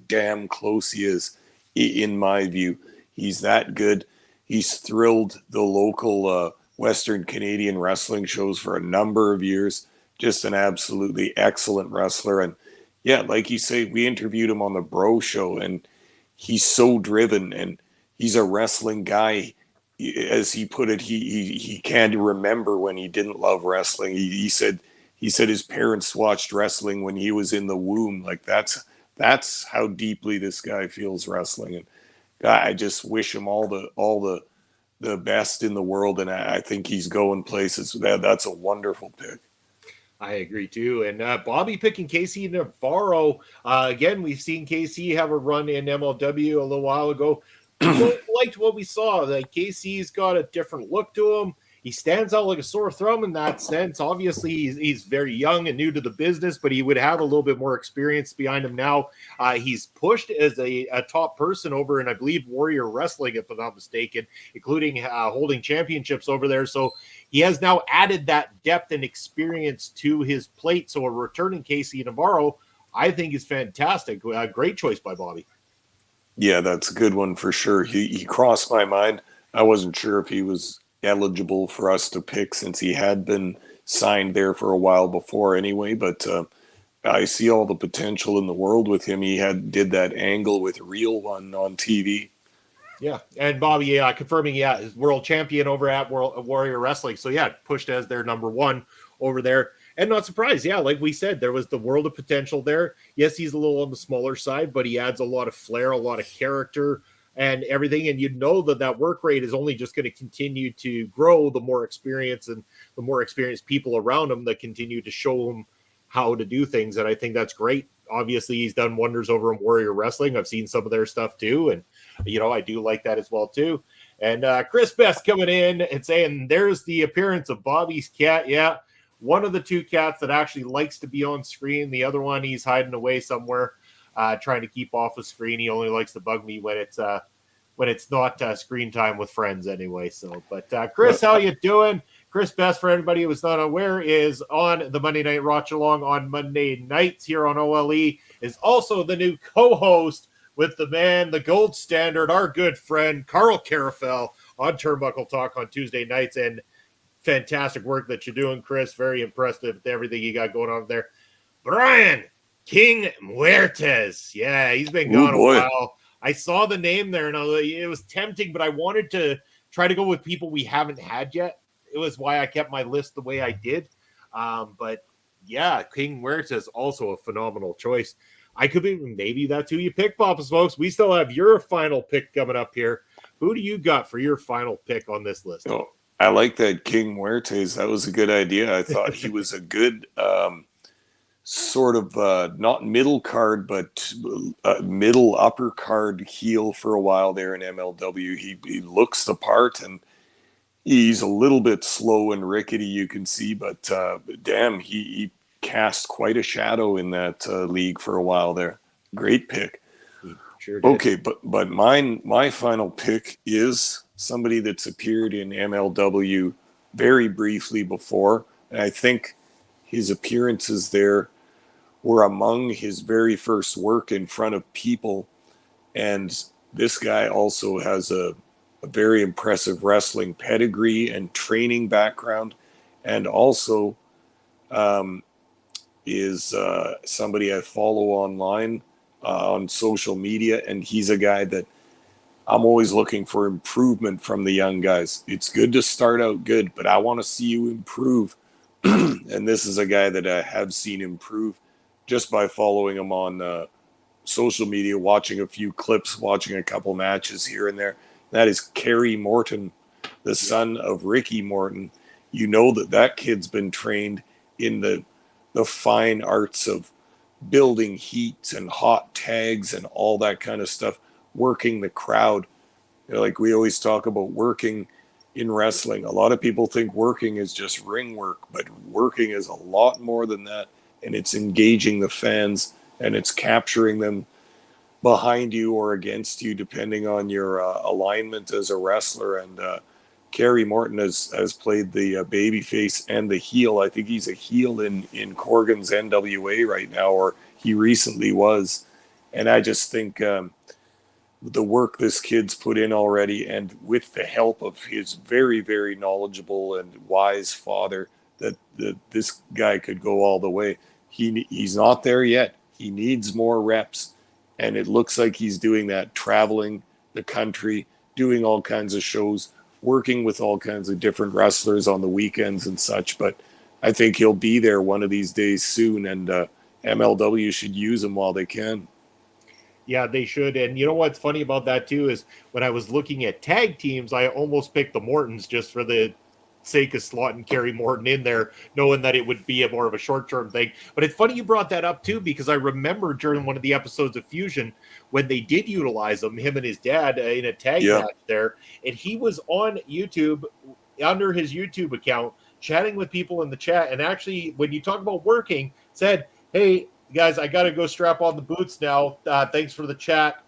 damn close he is, in my view. He's that good. He's thrilled the local Western Canadian wrestling shows for a number of years. Just an absolutely excellent wrestler. And yeah, like you say, we interviewed him on the Bro Show, and he's so driven, and he's a wrestling guy. As he put it, he can't remember when he didn't love wrestling. He said his parents watched wrestling when he was in the womb. Like that's how deeply this guy feels wrestling. And I just wish him all the best in the world. And I think he's going places. That's a wonderful pick. I agree too. And Bobby picking Casey Navarro. Again, we've seen Casey have a run in MLW a little while ago. We liked what we saw. Like Casey's got a different look to him. He stands out like a sore thumb in that sense. Obviously, he's very young and new to the business, but he would have a little bit more experience behind him now. He's pushed as a top person over in, I believe, Warrior Wrestling, if I'm not mistaken, including holding championships over there. So he has now added that depth and experience to his plate. So a returning Casey Navarro, I think, is fantastic. Great choice by Bobby. Yeah, that's a good one for sure. He crossed my mind. I wasn't sure if he was eligible for us to pick since he had been signed there for a while before anyway, but I see all the potential in the world with him. He did that angle with Real One on TV. Yeah, and Bobby, confirming, is world champion over at Warrior Wrestling. So yeah, pushed as their number one over there. And not surprised, like we said, there was the world of potential there. Yes, he's a little on the smaller side, but he adds a lot of flair, a lot of character, and everything. And you know that work rate is only just going to continue to grow the more experience and the more experienced people around him that continue to show him how to do things. And I think that's great. Obviously, he's done wonders over in Warrior Wrestling. I've seen some of their stuff too. And, I do like that as well too. And Chris Best coming in and saying, there's the appearance of Bobby's cat. Yeah. One of the two cats that actually likes to be on screen. The other one, he's hiding away somewhere, trying to keep off the screen. He only likes to bug me when it's when it's not screen time with friends anyway. So, but Well, Chris, how you doing? Chris Best, for anybody who was not aware, is on the Monday Night Watch Along on Monday nights here on OLE, is also the new co-host with the man, the gold standard, our good friend, Carl Carafel on Turnbuckle Talk on Tuesday nights. And fantastic work that you're doing, Chris. Very impressive with everything you got going on there. Brian King Muertes. Yeah, he's been gone a while. I saw the name there, and it was tempting, but I wanted to try to go with people we haven't had yet. It was why I kept my list the way I did. But yeah, King Muertes also a phenomenal choice. I could be, maybe that's who you pick, Papa Smokes. We still have your final pick coming up here. Who do you got for your final pick on this list? Oh, I like that King Muertes. That was a good idea. I thought he was a good sort of not middle card, but middle upper card heel for a while there in MLW. He looks the part, and he's a little bit slow and rickety, you can see, but damn, he cast quite a shadow in that league for a while there. Great pick. Sure did. Okay, but my final pick is somebody that's appeared in MLW very briefly before, and I think his appearances there were among his very first work in front of people, and this guy also has a very impressive wrestling pedigree and training background, and also is somebody I follow online on social media, and he's a guy that I'm always looking for improvement from the young guys. It's good to start out good, but I want to see you improve. And this is a guy that I have seen improve just by following him on social media, watching a few clips, watching a couple matches here and there. That is Kerry Morton, the son of Ricky Morton. You know that kid's been trained in the fine arts of building heat and hot tags and all that kind of stuff, working the crowd. You know, like we always talk about working in wrestling. A lot of people think working is just ring work, but working is a lot more than that. And it's engaging the fans, and it's capturing them behind you or against you, depending on your alignment as a wrestler. And Kerry Morton has played the babyface and the heel. I think he's a heel in Corgan's NWA right now, or he recently was. And I just think the work this kid's put in already, and with the help of his very, very knowledgeable and wise father, that this guy could go all the way. He's not there yet. He needs more reps. And it looks like he's doing that, traveling the country, doing all kinds of shows, working with all kinds of different wrestlers on the weekends and such. But I think he'll be there one of these days soon, and MLW should use him while they can. Yeah, they should. And you know what's funny about that too is when I was looking at tag teams, I almost picked the Mortons just for the sake of slotting Kerry Morton in there, knowing that it would be a more of a short-term thing. But it's funny you brought that up too, because I remember during one of the episodes of Fusion when they did utilize him and his dad in a tag match there, and he was on YouTube under his YouTube account chatting with people in the chat, and actually when you talk about working, said, "Hey guys, I got to go strap on the boots now. Thanks for the chat.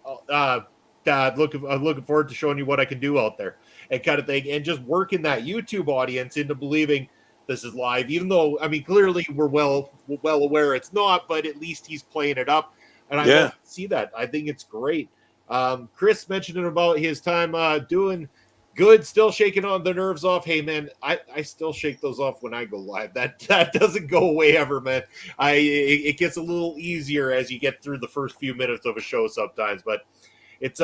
Looking forward to showing you what I can do out there," and kind of thing, and just working that YouTube audience into believing this is live, even though, I mean, clearly we're well aware it's not, but at least he's playing it up, and I love to see that. I think it's great. Chris mentioned about his time doing good, still shaking on the nerves off. Hey man, I still shake those off when I go live. That doesn't go away ever, man. It gets a little easier as you get through the first few minutes of a show sometimes, but it's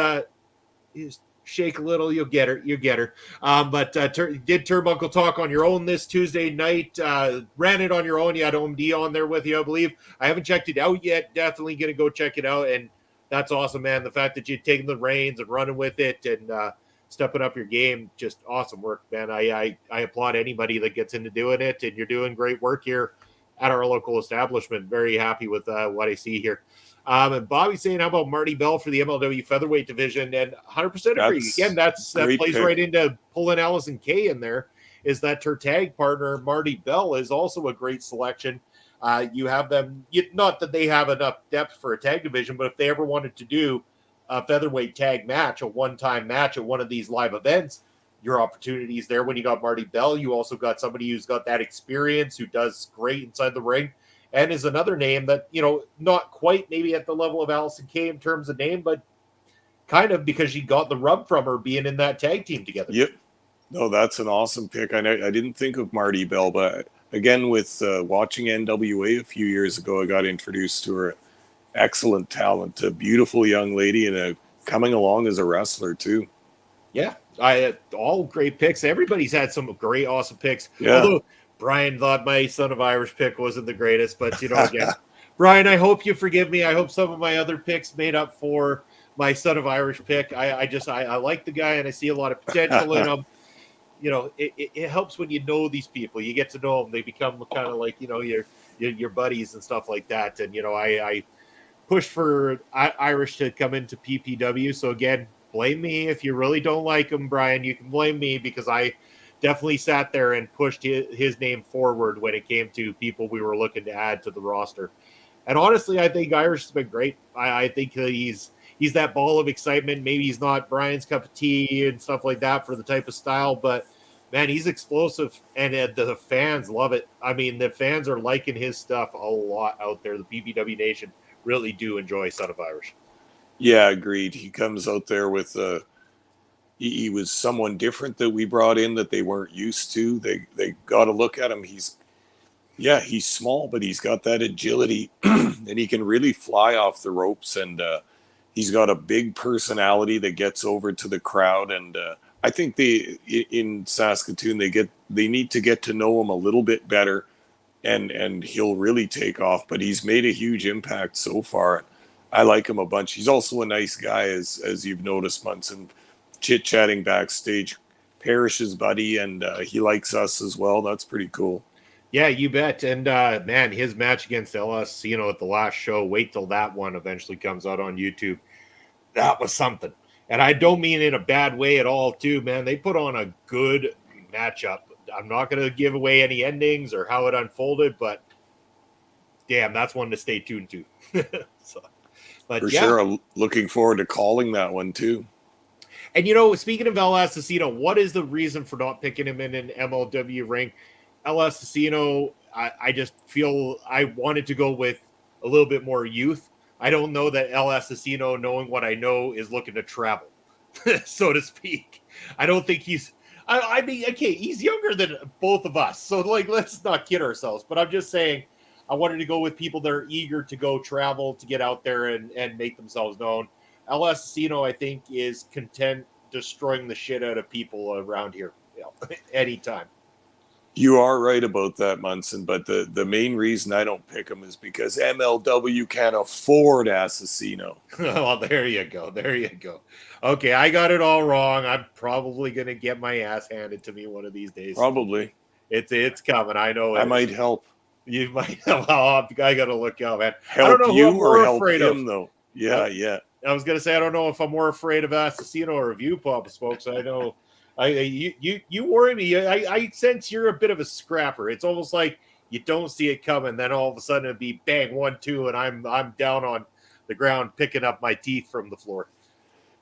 shake a little, you'll get her. But did Turnbuckle Talk on your own this Tuesday night. Ran it on your own. You had OMD on there with you, I believe. I haven't checked it out yet. Definitely going to go check it out. And that's awesome, man. The fact that you've taken the reins and running with it and stepping up your game, just awesome work, man. I applaud anybody that gets into doing it, and you're doing great work here at our local establishment. Very happy with what I see here. And Bobby's saying, how about Marty Bell for the MLW featherweight division? And 100% agree. Again, that plays pick right into pulling Allison Kay in there, is that her tag partner, Marty Bell, is also a great selection. You have them, not that they have enough depth for a tag division, but if they ever wanted to do a featherweight tag match, a one-time match at one of these live events, your opportunities there. When you got Marty Bell, you also got somebody who's got that experience, who does great inside the ring, and is another name that, not quite maybe at the level of Allison Kay in terms of name, but kind of, because you got the rub from her being in that tag team together. Yep. No, that's an awesome pick. I didn't think of Marty Bell, but again, with watching NWA a few years ago, I got introduced to her. Excellent talent, a beautiful young lady, and coming along as a wrestler too. Yeah, all great picks. Everybody's had some great, awesome picks. Yeah. Although Brian thought my Son of Irish pick wasn't the greatest, but again, Brian, I hope you forgive me. I hope some of my other picks made up for my Son of Irish pick. I like the guy, and I see a lot of potential in him. It helps when you know these people. You get to know them; they become kind of like your buddies and stuff like that. And I pushed for Irish to come into PPW. So again, blame me if you really don't like him, Brian. You can blame me, because I definitely sat there and pushed his name forward when it came to people we were looking to add to the roster. And honestly, I think Irish has been great. I think he's that ball of excitement. Maybe he's not Brian's cup of tea and stuff like that for the type of style, but man, he's explosive, and the fans love it. I mean, the fans are liking his stuff a lot out there. The PPW Nation really do enjoy Son of Irish. Yeah, agreed. He comes out there with he was someone different that we brought in that they weren't used to. They got to look at him. He's small, but he's got that agility, and he can really fly off the ropes. And he's got a big personality that gets over to the crowd. And I think in Saskatoon they need to get to know him a little bit better, and he'll really take off. But he's made a huge impact so far. I like him a bunch. He's also a nice guy, as you've noticed, Munson, chit-chatting backstage. Parrish's buddy, and he likes us as well. That's pretty cool. Yeah, you bet. And man, his match against LS, at the last show, wait till that one eventually comes out on YouTube. That was something. And I don't mean in a bad way at all, too, man. They put on a good matchup. I'm not going to give away any endings or how it unfolded, but damn, that's one to stay tuned to. But sure, I'm looking forward to calling that one too. And speaking of El Assassino, what is the reason for not picking him in an MLW ring? El Assassino, I just feel I wanted to go with a little bit more youth. I don't know that El Assassino, knowing what I know, is looking to travel, so to speak. I don't think he's. I mean, okay, he's younger than both of us, so let's not kid ourselves. But I'm just saying, I wanted to go with people that are eager to go travel, to get out there and make themselves known. El Assassino, I think, is content destroying the shit out of people around here, anytime. You are right about that, Munson, but the main reason I don't pick him is because MLW can't afford Assassino. Well, there you go. Okay, I got it all wrong. I'm probably going to get my ass handed to me one of these days. Probably. It's coming. I know. I might help. You might. Well, I got to look out, man. Help I don't know you who I'm or more help afraid him, of. though. Yeah. I was going to say, I don't know if I'm more afraid of Assassino or of you, Papa Smokes. I know. You worry me. I sense you're a bit of a scrapper. It's almost like you don't see it coming, then all of a sudden it'd be bang 1-2, and I'm down on the ground picking up my teeth from the floor.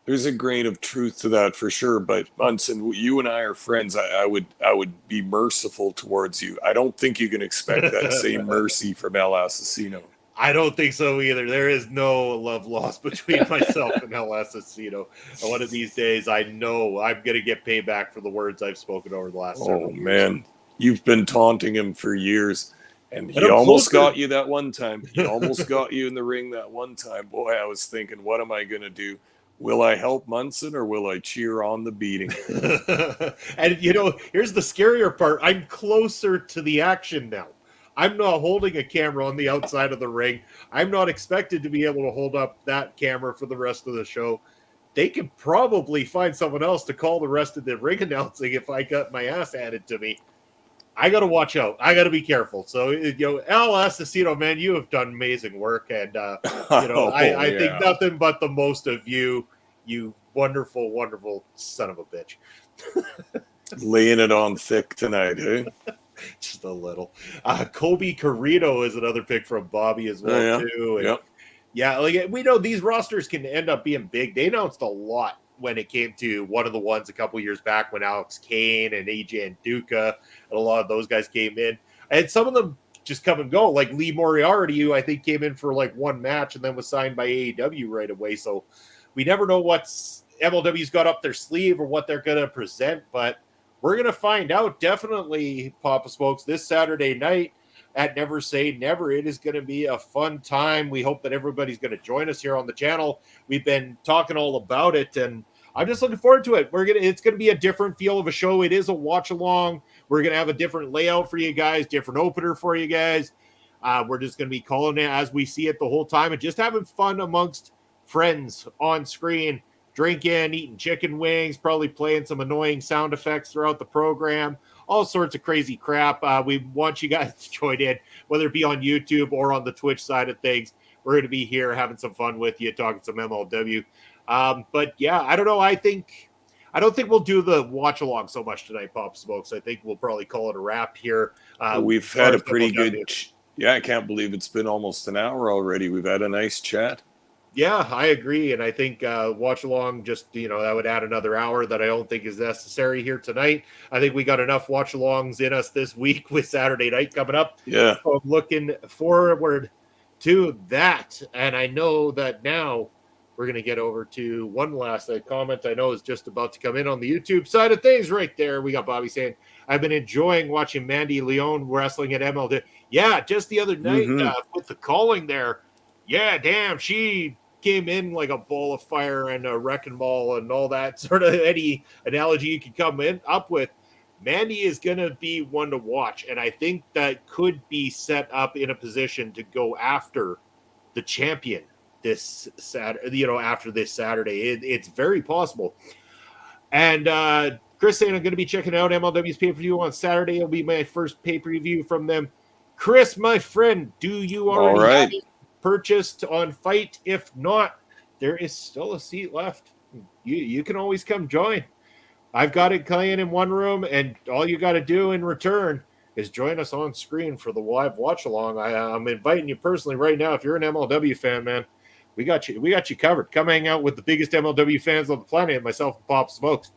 There's a grain of truth to that for sure. But Munson, you and I are friends. I would be merciful towards you. I don't think you can expect that same mercy from El Assassino. I don't think so either. There is no love lost between myself and El Assassino. One of these days, I know I'm going to get payback for the words I've spoken over the last several years. Oh, man. You've been taunting him for years, and he almost got you that one time. He almost got you in the ring that one time. Boy, I was thinking, what am I going to do? Will I help Munson or will I cheer on the beating? And, here's the scarier part. I'm closer to the action now. I'm not holding a camera on the outside of the ring. I'm not expected to be able to hold up that camera for the rest of the show. They could probably find someone else to call the rest of the ring announcing if I got my ass handed to me. I got to watch out. I got to be careful. So, El Assassino, man, you have done amazing work. And, I think nothing but the most of you, you wonderful, wonderful son of a bitch. Laying it on thick tonight, eh? Just a little. Kobe Carrito is another pick from Bobby as well, too. And, Yeah, like we know these rosters can end up being big. They announced a lot when it came to one of the ones a couple years back when Alex Kane and AJ and Duca and a lot of those guys came in. And some of them just come and go. Like Lee Moriarty, who I think came in for like one match and then was signed by AEW right away. So we never know what's MLW's got up their sleeve or what they're going to present, but we're going to find out definitely, Papa Smokes, this Saturday night at Never Say Never. It is going to be a fun time. We hope that everybody's going to join us here on the channel. We've been talking all about it, and I'm just looking forward to it. It's going to be a different feel of a show. It is a watch along. We're going to have a different layout for you guys, different opener for you guys. We're just going to be calling it as we see it the whole time and just having fun amongst friends on screen, drinking, eating chicken wings, probably playing some annoying sound effects throughout the program, all sorts of crazy crap. We want you guys to join in, whether it be on YouTube or on the Twitch side of things. We're going to be here having some fun with you, talking some MLW. But yeah, I don't know. I don't think we'll do the watch along so much tonight, Pop Smokes. I think we'll probably call it a wrap here. We've had a pretty good. Yeah, I can't believe it's been almost an hour already. We've had a nice chat. Yeah, I agree. And I think watch along just, that would add another hour that I don't think is necessary here tonight. I think we got enough watch alongs in us this week with Saturday night coming up. Yeah. So I'm looking forward to that. And I know that now we're going to get over to one last comment I know is just about to come in on the YouTube side of things right there. We got Bobby saying, I've been enjoying watching Mandy Leon wrestling at MLW. Yeah, just the other night with the calling there. Yeah, damn, she came in like a ball of fire and a wrecking ball and all that sort of any analogy you could come in up with. Mandy is going to be one to watch, and I think that could be set up in a position to go after the champion this Saturday, after this Saturday. It's very possible. And Chris saying I'm going to be checking out MLW's pay-per-view on Saturday. It'll be my first pay-per-view from them. Chris, my friend, do you already have it purchased on Fight? If not, there is still a seat left. You can always come join. I've got it playing in one room, and all you got to do in return is join us on screen for the live watch along. I'm inviting you personally right now. If you're an MLW fan, man, we got you covered. Come hang out with the biggest MLW fans on the planet, myself and Pop Smokes.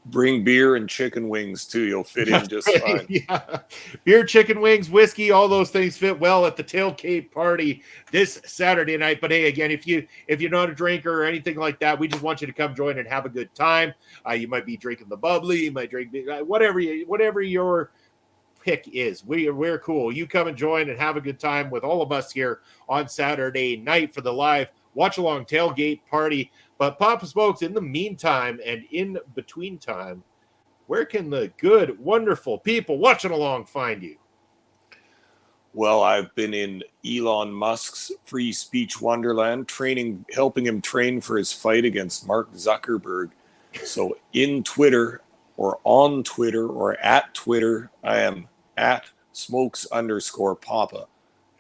Bring beer and chicken wings too. You'll fit in just fine. Yeah. Beer, chicken wings, whiskey, all those things fit well at the tailgate party this Saturday night. But hey, again, if you're not a drinker or anything like that, we just want you to come join and have a good time. You might be drinking the bubbly, you might drink whatever your pick is. We're cool. You come and join and have a good time with all of us here on Saturday night for the live watch along tailgate party. But Papa Smokes, in the meantime and in between time, where can the good, wonderful people watching along find you? Well, I've been in Elon Musk's free speech wonderland, helping him train for his fight against Mark Zuckerberg. So in Twitter or on Twitter or at Twitter, I am at smokes_Papa.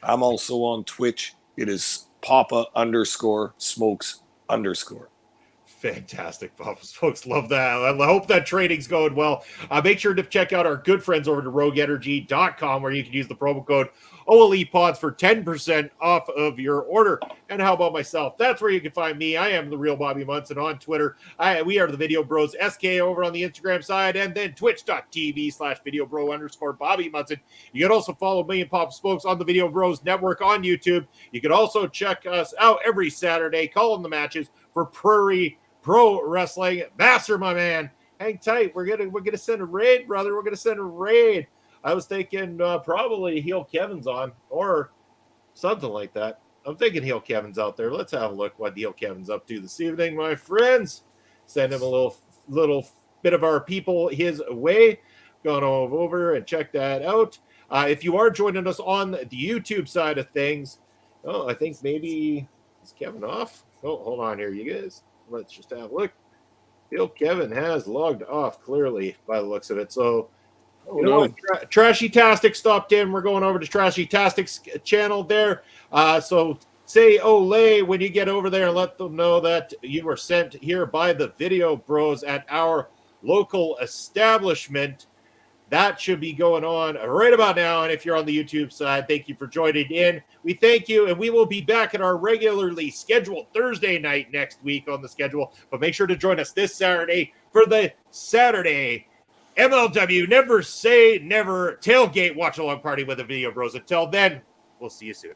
I'm also on Twitch. It is Papa_Smokes_. Fantastic, Papa Smokes. Love that. I hope that training's going well. Make sure to check out our good friends over to rogueenergy.com where you can use the promo code OLEPODS for 10% off of your order. And how about myself? That's where you can find me. I am the real Bobby Munson on Twitter. We are the Video Bros SK over on the Instagram side, and then twitch.tv/videobro_Bobby Munson. You can also follow me and Papa Smokes on the Video Bros Network on YouTube. You can also check us out every Saturday, calling the matches for Prairie Pro Wrestling. Master, my man, hang tight. We're gonna send a raid, brother. We're gonna send a raid. I was thinking probably Heel Kevin's on or something like that. I'm thinking Heel Kevin's out there. Let's have a look what Heel Kevin's up to this evening, my friends. Send him a little bit of our people his way. Going over and check that out. If you are joining us on the YouTube side of things, I think maybe is Kevin off? Oh, hold on here, you guys. Let's just have a look. Heel Kevin has logged off clearly by the looks of it. So, Trashy Tastic stopped in. We're going over to Trashy Tastic's channel there. So say Olay when you get over there and let them know that you were sent here by the Video Bros at our local establishment. That should be going on right about now. And if you're on the YouTube side, thank you for joining in. We thank you, and we will be back at our regularly scheduled Thursday night next week on the schedule. But make sure to join us this Saturday for the Saturday MLW Never Say Never tailgate watch-along party with the Video Bros. Until then, we'll see you soon.